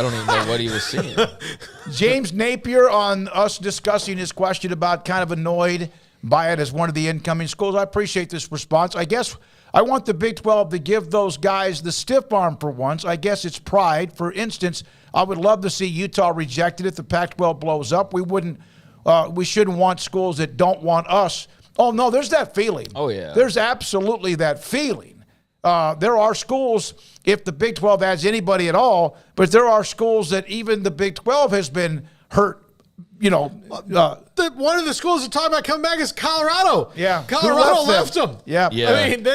don't even know what he was seeing. James Napier on us discussing his question about kind of annoyed by it as one of the incoming schools. I appreciate this response. I guess I want the Big 12 to give those guys the stiff arm for once. I guess it's pride. For instance, I would love to see Utah rejected if the Pac-12 blows up. We shouldn't want schools that don't want us. Oh, no, there's that feeling. Oh, yeah. There's absolutely that feeling. There are schools, if the Big 12 has anybody at all, but there are schools that even the Big 12 has been hurt. One of the schools that talk about coming back is Colorado. Yeah, Colorado left them. Yeah. I mean,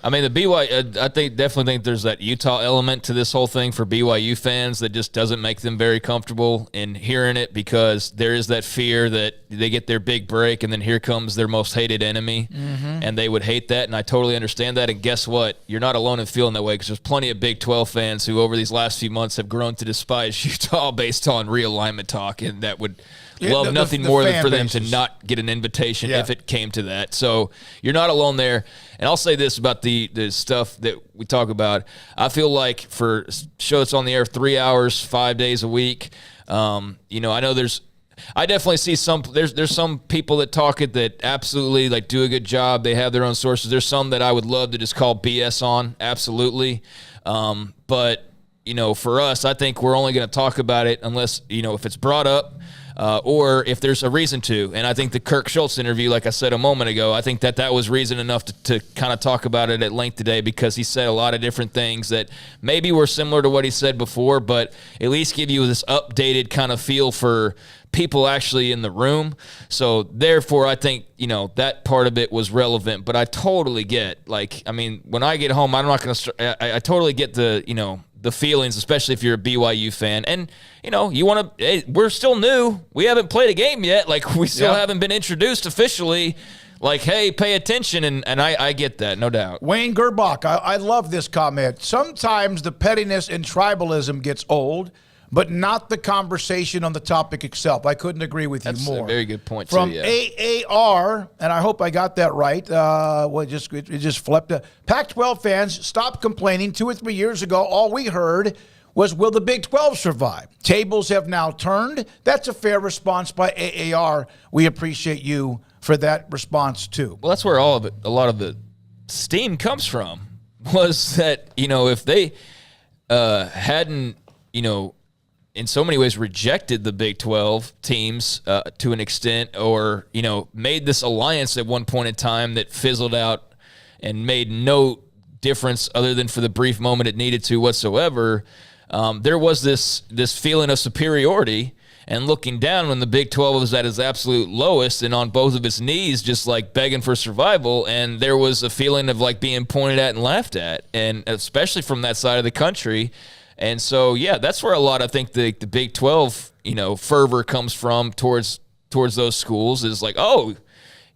I mean, the BYU. I definitely think there's that Utah element to this whole thing for BYU fans that just doesn't make them very comfortable in hearing it, because there is that fear that they get their big break and then here comes their most hated enemy, and they would hate that. And I totally understand that. And guess what? You're not alone in feeling that way, because there's plenty of Big 12 fans who over these last few months have grown to despise Utah based on realignment talk, and that would love nothing more than for them to not get an invitation if it came to that. So you're not alone there. And I'll say this about the stuff that we talk about. I feel like for show that's on the air 3 hours, 5 days a week, I know I definitely see there's some people that talk it that absolutely like do a good job. They have their own sources. There's some that I would love to just call BS on. Absolutely. But for us, I think we're only going to talk about it unless, if it's brought up, or if there's a reason to. And I think the Kirk Schultz interview, like I said a moment ago, I think that was reason enough to kind of talk about it at length today, because he said a lot of different things that maybe were similar to what he said before, but at least give you this updated kind of feel for people actually in the room. So therefore, I think, that part of it was relevant. But I totally get, when I get home, I'm not going to I totally get the feelings, especially if you're a BYU fan. And, you want to, we're still new. We haven't played a game yet. We still haven't been introduced officially. Hey, pay attention. And I get that, no doubt. Wayne Gerbach, I love this comment. Sometimes the pettiness and tribalism gets old, but not the conversation on the topic itself. I couldn't agree with you more. That's a very good point, From too, yeah. AAR, and I hope I got that right. It just flipped. Pac-12 fans, stop complaining. 2 or 3 years ago, all we heard was, will the Big 12 survive? Tables have now turned. That's a fair response by AAR. We appreciate you for that response, too. Well, that's where a lot of the steam comes from, was that, if they hadn't, in so many ways rejected the Big 12 teams to an extent, or, made this alliance at one point in time that fizzled out and made no difference other than for the brief moment it needed to whatsoever, there was this feeling of superiority and looking down when the Big 12 was at its absolute lowest and on both of its knees, just begging for survival. And there was a feeling of being pointed at and laughed at, and especially from that side of the country. And so, yeah, that's where a lot, I think, the Big 12, fervor comes from towards those schools, is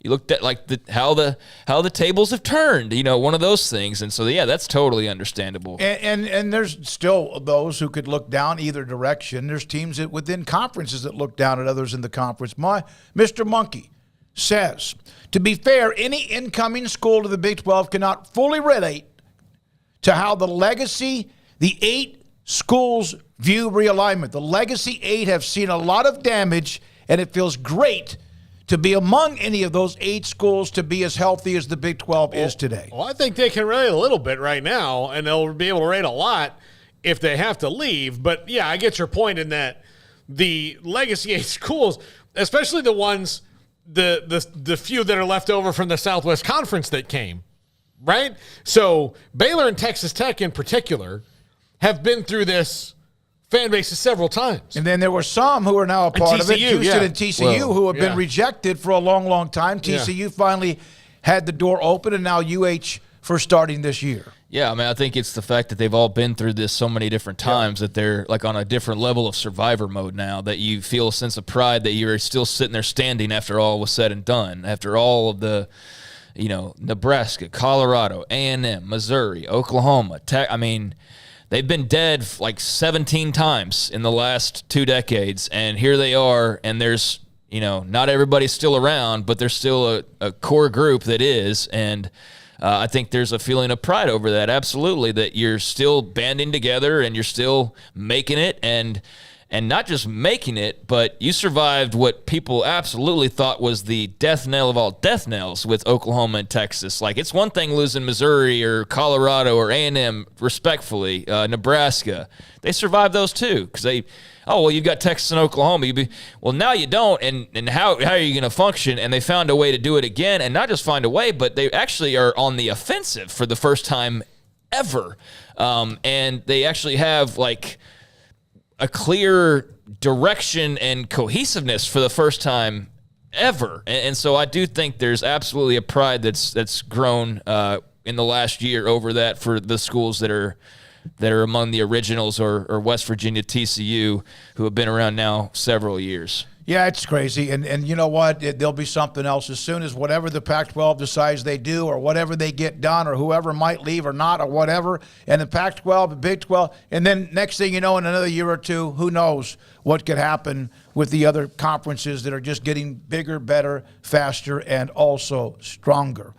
you looked at how the tables have turned, one of those things. And so, yeah, that's totally understandable. And there's still those who could look down either direction. There's teams within conferences that look down at others in the conference. Mr. Monkey says, to be fair, any incoming school to the Big 12 cannot fully relate to how the 8 schools view realignment. The legacy 8 have seen a lot of damage, and it feels great to be among any of those 8 schools to be as healthy as the Big 12 is today. Well, I think they can rate a little bit right now, and they'll be able to rate a lot if they have to leave. But, yeah, I get your point in that the legacy 8 schools, especially the ones, the few that are left over from the Southwest Conference that came, right? So Baylor and Texas Tech in particular have been through this fan bases several times. And then there were some who are now a part of it, Houston and TCU, who have been rejected for a long, long time. TCU finally had the door open, and now UH for starting this year. Yeah, I think it's the fact that they've all been through this so many different times that they're on a different level of survivor mode now, that you feel a sense of pride that you're still sitting there standing after all was said and done, after all of the, Nebraska, Colorado, A&M, Missouri, Oklahoma, they've been dead 17 times in the last 2 decades, and here they are, and there's, not everybody's still around, but there's still a core group that is, and I think there's a feeling of pride over that. Absolutely, that you're still banding together and you're still making it, and not just making it, but you survived what people absolutely thought was the death knell of all death knells with Oklahoma and Texas. Like, it's one thing losing Missouri or Colorado or A&M, respectfully, Nebraska. They survived those too, because you've got Texas and Oklahoma. Now you don't, and how are you going to function? And they found a way to do it again, and not just find a way, but they actually are on the offensive for the first time ever. And they actually have, like, a clear direction and cohesiveness for the first time ever. And so I do think there's absolutely a pride that's grown in the last year over that for the schools that are among the originals or West Virginia, TCU, who have been around now several years. Yeah, it's crazy. And you know what? There'll be something else as soon as whatever the Pac-12 decides they do, or whatever they get done, or whoever might leave or not, or whatever. And the Pac-12, the Big 12, and then next thing you know, in another year or two, who knows what could happen with the other conferences that are just getting bigger, better, faster, and also stronger.